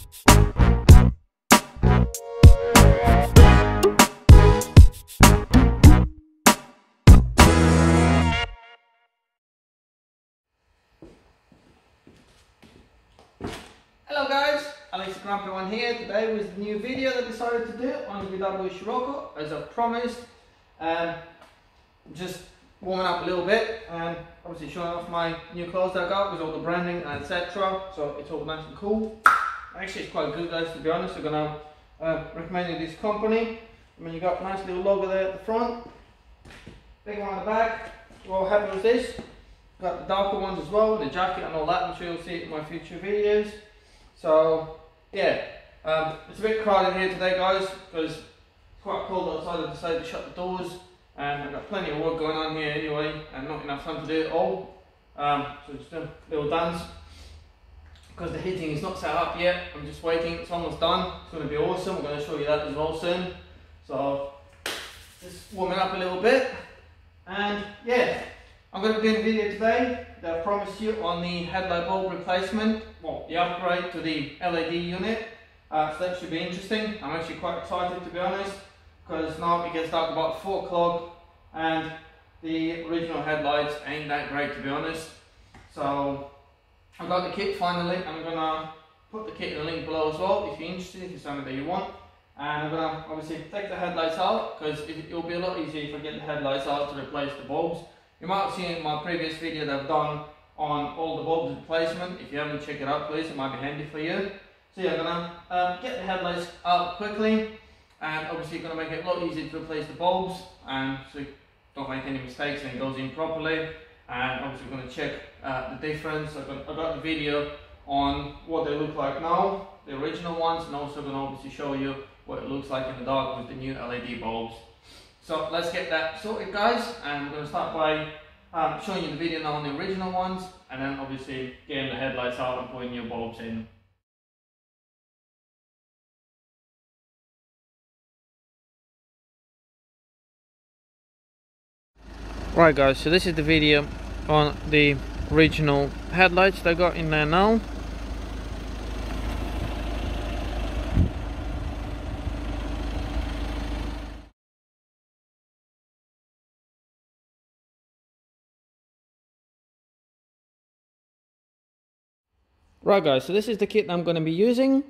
Hello guys, AlexTheGrumpyOne here. Today was the new video that I decided to do on the Vw Scirocco, as I promised. Just warming up a little bit and obviously showing off my new clothes that I got with all the branding and etc. So it's all nice and cool. Actually it's quite good guys, to be honest. I'm gonna recommend this company. I mean, you got a nice little logo there at the front, big one at the back. We're all happy with this. Got the darker ones as well, the jacket and all that. I'm sure you'll see it in my future videos. So yeah, it's a bit crowded here today guys because it's quite cold outside. I decided to shut the doors and I've got plenty of work going on here anyway and not enough time to do it all. So just a little dance because the heating is not set up yet. I'm just waiting, it's almost done. It's going to be awesome. I'm going to show you that as well soon. So just warming up a little bit and yeah, I'm going to be doing a video today that I promised you on the headlight bulb replacement, well, the upgrade to the LED unit. So that should be interesting. I'm actually quite excited, to be honest, because now it gets dark about 4 o'clock and the original headlights ain't that great, to be honest. So I got the kit finally. I'm going to put the kit in the link below as well if you're interested, if it's something that you want. And I'm going to obviously take the headlights out because it'll be a lot easier if I get the headlights out to replace the bulbs. You might have seen in my previous video that I've done on all the bulbs replacement. If you haven't checked it out, please, it might be handy for you. So yeah, I'm gonna get the headlights out quickly, and obviously gonna make it a lot easier to replace the bulbs, and so you don't make any mistakes and it goes in properly. And obviously we're gonna check the difference. I've got the video on what they look like now, the original ones, and also gonna obviously show you what it looks like in the dark with the new LED bulbs. So let's get that sorted guys, and we're going to start by showing you the video now on the original ones, and then obviously getting the headlights out and putting new bulbs in. Right guys, so this is the video on the original headlights they got in there now. Right guys, so this is the kit I'm going to be using.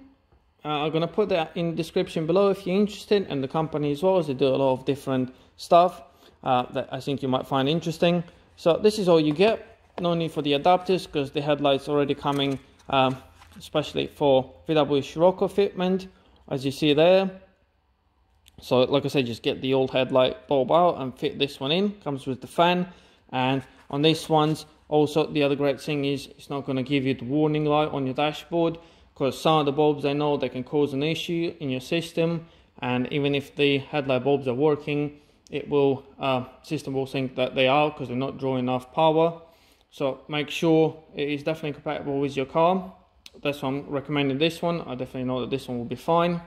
I'm going to put that in the description below if you're interested, and the company as well, as they do a lot of different stuff that I think you might find interesting. So this is all you get, no need for the adapters because the headlights already coming especially for Vw Scirocco fitment, as you see there. So like I said, just get the old headlight bulb out and fit this one in, comes with the fan. And on these ones also, the other great thing is it's not going to give you the warning light on your dashboard, because some of the bulbs, I know they can cause an issue in your system, and even if the headlight bulbs are working, it will system will think that they are because they're not drawing enough power. So make sure it is definitely compatible with your car. That's why I'm recommending this one. I definitely know that this one will be fine.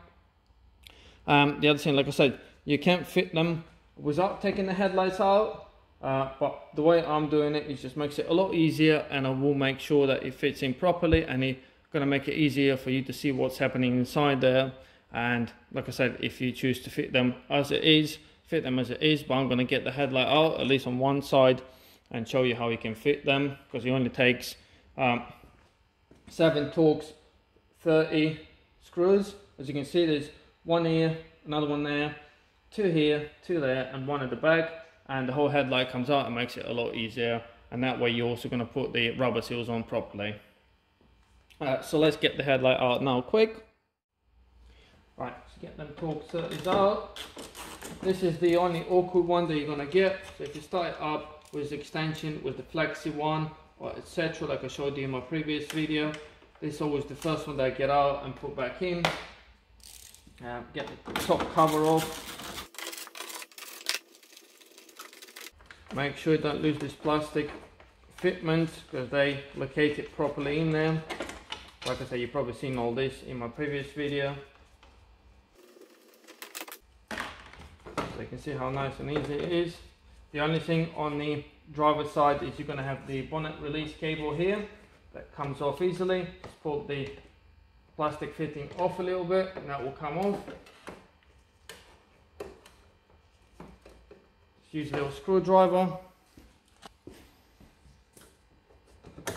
The other thing, like I said, you can't fit them without taking the headlights out. But the way I'm doing it, just makes it a lot easier, and I will make sure that it fits in properly, and it's going to make it easier for you to see what's happening inside there. And like I said, if you choose to fit them as it is, fit them as it is, but I'm going to get the headlight out at least on one side and show you how you can fit them, because it only takes 7 Torx 30 screws. As you can see, there's one here, another one there, 2 here, 2 there, and 1 at the back. And the whole headlight comes out and makes it a lot easier, and that way you're also going to put the rubber seals on properly. So let's get the headlight out now quick. Right, let's get them Torx 30s out. This is the only awkward one that you're going to get. So if you start it up with the extension, with the flexi one, or etc., like I showed you in my previous video, this is always the first one that I get out and put back in. Get the top cover off. Make sure you don't lose this plastic fitment, because they locate it properly in there. Like I said, you've probably seen all this in my previous video. So you can see how nice and easy it is. The only thing on the driver's side is you're going to have the bonnet release cable here that comes off easily. Just pull the plastic fitting off a little bit, and that will come off. Just use a little screwdriver. There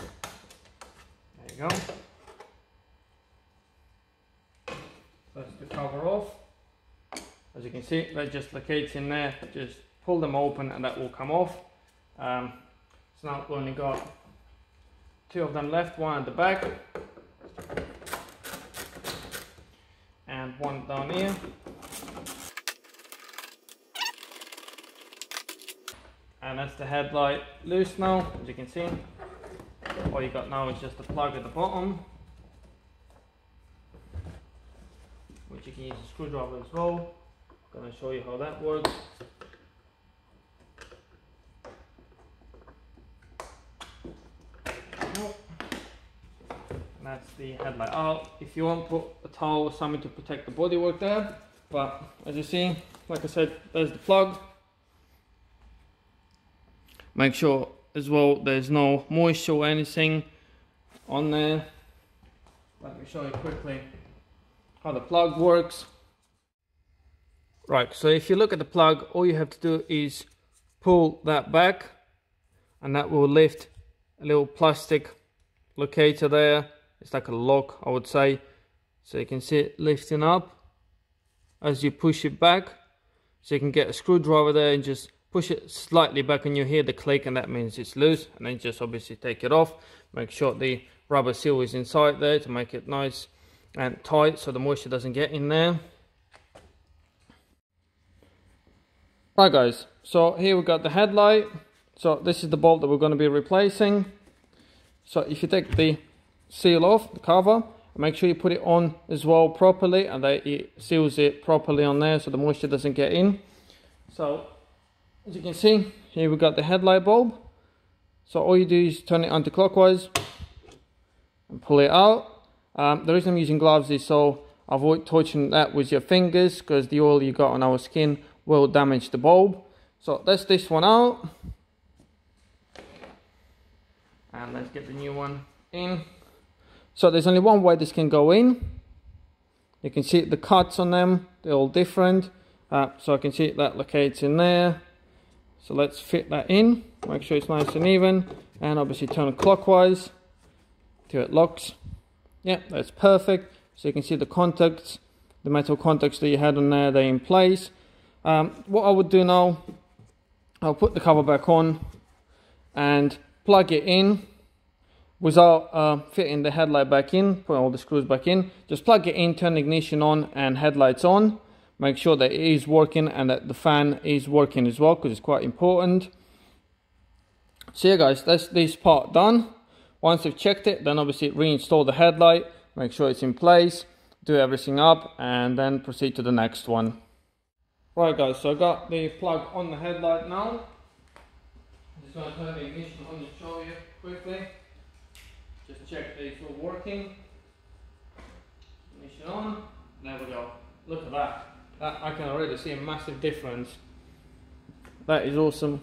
you go. That's the cover off. As you can see, that just locates in there. Just pull them open and that will come off. So now we've only got 2 of them left, one at the back and one down here. And that's the headlight loose now, as you can see. All you got now is just the plug at the bottom, which you can use a screwdriver as well. I'm going to show you how that works. And that's the headlight out. If you want, put a towel or something to protect the bodywork there. But as you see, like I said, there's the plug. Make sure as well there's no moisture or anything on there. Let me show you quickly how the plug works. Right, so if you look at the plug, all you have to do is pull that back and that will lift a little plastic locator there. It's like a lock, I would say. So you can see it lifting up as you push it back. So you can get a screwdriver there and just push it slightly back and you hear the click, and that means it's loose. And then just obviously take it off. Make sure the rubber seal is inside there to make it nice and tight so the moisture doesn't get in there. Right guys, so here we got the headlight. So this is the bolt that we're going to be replacing. So if you take the seal off, the cover, make sure you put it on as well properly, and that it seals it properly on there so the moisture doesn't get in. So as you can see, here we got the headlight bulb. So all you do is turn it anti-clockwise and pull it out. The reason I'm using gloves is so avoid touching that with your fingers, because the oil you got on our skin will damage the bulb. So that's this one out. And let's get the new one in. So there's only one way this can go in. You can see the cuts on them, they're all different. So I can see that locates in there. So let's fit that in, make sure it's nice and even, and obviously turn it clockwise till it locks. Yeah, that's perfect. So you can see the contacts, the metal contacts that you had on there, they're in place. What I would do now, I'll put the cover back on and plug it in without fitting the headlight back in, put all the screws back in. Just plug it in, turn the ignition on and headlights on. Make sure that it is working and that the fan is working as well, because it's quite important. So yeah guys, that's this part done. Once you've checked it, then obviously reinstall the headlight, make sure it's in place, do everything up, and then proceed to the next one. Right guys, so I got the plug on the headlight now. I'm just going to turn the ignition on to show you quickly. Just check that it's all working. Ignition on. There we go. Look at that. I can already see a massive difference. That is awesome.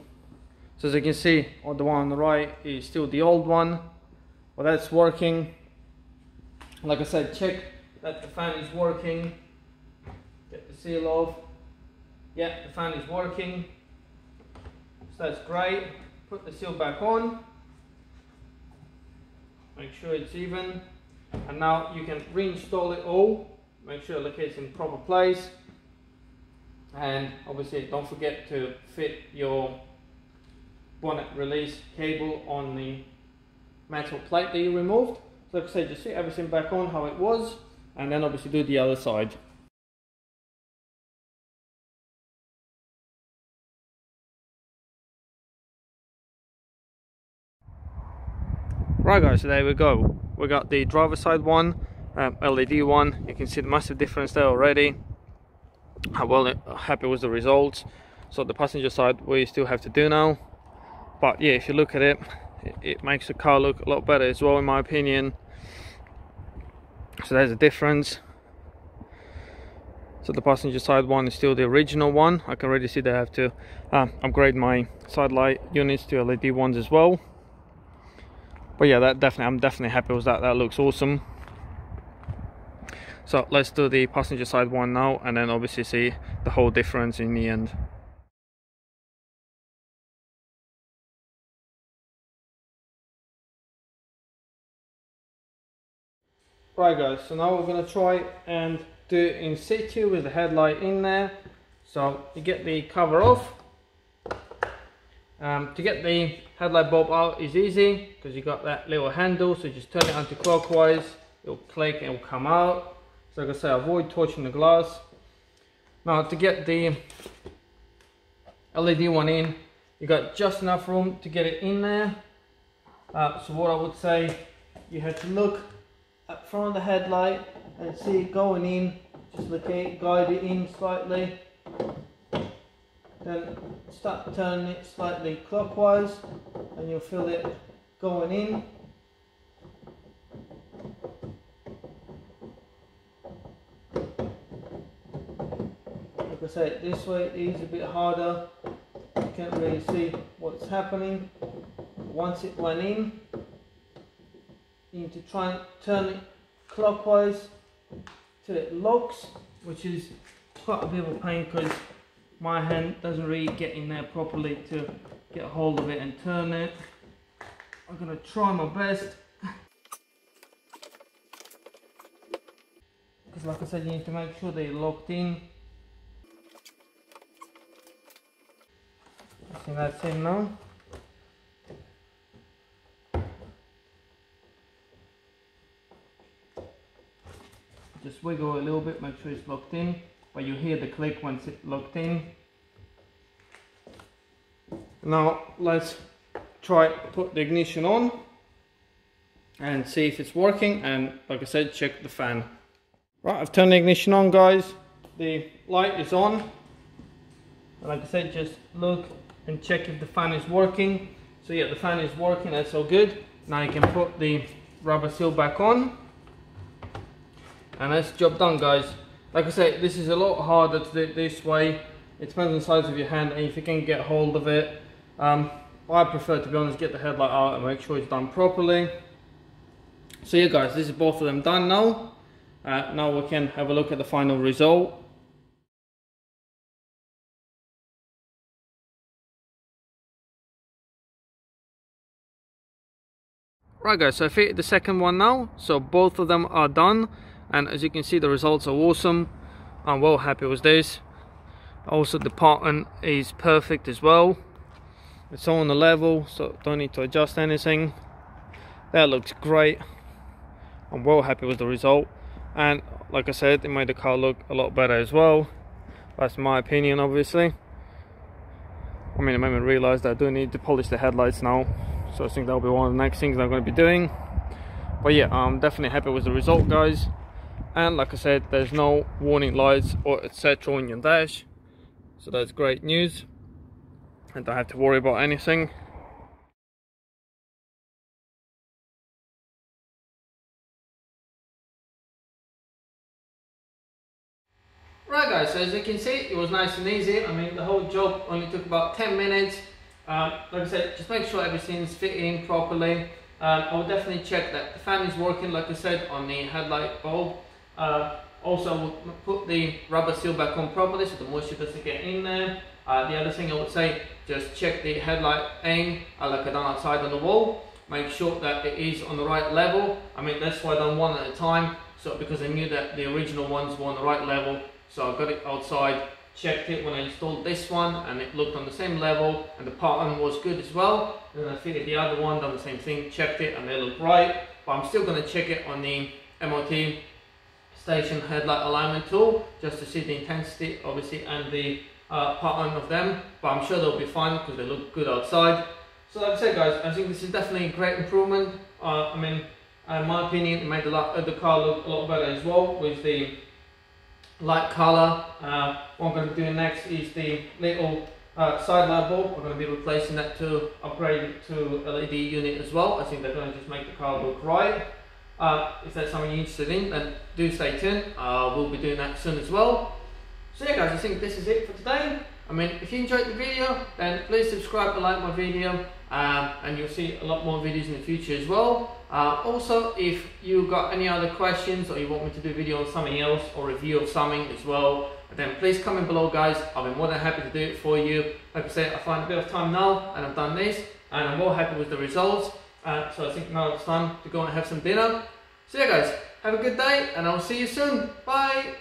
So as you can see, on the one on the right is still the old one. But that's working. Like I said, check that the fan is working. Get the seal off. Yeah, the fan is working. So that's great. Put the seal back on. Make sure it's even. And now you can reinstall it all. Make sure it locates in the proper place. And obviously don't forget to fit your bonnet release cable on the metal plate that you removed. So like I said, just fit everything back on how it was, and then obviously do the other side. Right guys, so there we go. We got the driver side one, LED one. You can see the massive difference there already. How well happy with the results. So the passenger side we still have to do now. But yeah, if you look at it, it makes the car look a lot better as well, in my opinion. So there's a difference. So the passenger side one is still the original one. I can already see they have to upgrade my side light units to LED ones as well. But yeah, I'm definitely happy with that. That looks awesome. So let's do the passenger side one now, and then obviously see the whole difference in the end. Right guys, so now we're going to try and do it in situ with the headlight in there. So you get the cover off. To get the headlight bulb out is easy because you got that little handle, so just turn it anti-clockwise, it'll click and it'll come out. So like I say, avoid touching the glass. Now to get the LED one in, you got just enough room to get it in there. So what I would say, you have to look at front of the headlight and see it going in. Just look at it, guide it in slightly. Then start turning it slightly clockwise and you'll feel it going in. Like I said, this way it is a bit harder. You can't really see what's happening. Once it went in, you need to try and turn it clockwise till it locks, which is quite a bit of a pain because my hand doesn't really get in there properly to get a hold of it and turn it. I'm going to try my best. Because like I said, you need to make sure they're locked in. I think that's in now. Just wiggle a little bit, make sure it's locked in. But you hear the click once it's locked in. Now let's try put the ignition on and see if it's working, and like I said, check the fan. Right, I've turned the ignition on guys, the light is on, and like I said, just look and check if the fan is working. So yeah, the fan is working, that's all good. Now you can put the rubber seal back on, and that's job done guys. Like I say, this is a lot harder to do it this way. It depends on the size of your hand and if you can get hold of it. I prefer, to be honest, get the headlight out and make sure it's done properly. So yeah guys, this is both of them done now. Now we can have a look at the final result. Right guys, so I fitted the second one now. So both of them are done. And as you can see, the results are awesome. I'm well happy with this. Also the pattern is perfect as well. It's all on the level, so don't need to adjust anything. That looks great. I'm well happy with the result. And like I said, it made the car look a lot better as well. That's my opinion, obviously. I mean, it made me realise that I do need to polish the headlights now. So I think that'll be one of the next things I'm going to be doing. But yeah, I'm definitely happy with the result guys. And like I said, there's no warning lights or etc on your dash, so that's great news. I don't have to worry about anything. Right guys, so as you can see, it was nice and easy. I mean, the whole job only took about 10 minutes. Like I said, just make sure everything's fitting properly. I will definitely check that the fan is working, like I said, on the headlight bulb. Also, we'll put the rubber seal back on properly so the moisture doesn't get in there. The other thing I would say, just check the headlight aim like I done outside on the wall. Make sure that it is on the right level. I mean, that's why I done one at a time. So because I knew that the original ones were on the right level, so I got it outside, checked it when I installed this one, and it looked on the same level, and the pattern was good as well. And then I fitted the other one, done the same thing, checked it, and they look right. But I'm still going to check it on the MOT station headlight alignment tool just to see the intensity, obviously, and the pattern of them. But I'm sure they'll be fine because they look good outside. So like I said guys, I think this is definitely a great improvement. I mean, in my opinion, it made the car look a lot better as well with the light colour. What I'm going to do next is the little side light bulb. We're going to be replacing that to upgrade it to LED unit as well. I think they're going to just make the car look right. If that's something you're interested in, then do stay tuned. We'll be doing that soon as well. So yeah guys, I think this is it for today. I mean, if you enjoyed the video, then please subscribe and like my video, and you'll see a lot more videos in the future as well. Also, if you got any other questions or you want me to do a video on something else or review of something as well, then please comment below, guys. I'll be more than happy to do it for you. Like I said, I find a bit of time now and I've done this and I'm more happy with the results. So I think now it's time to go and have some dinner. So yeah, guys, have a good day and I'll see you soon. Bye.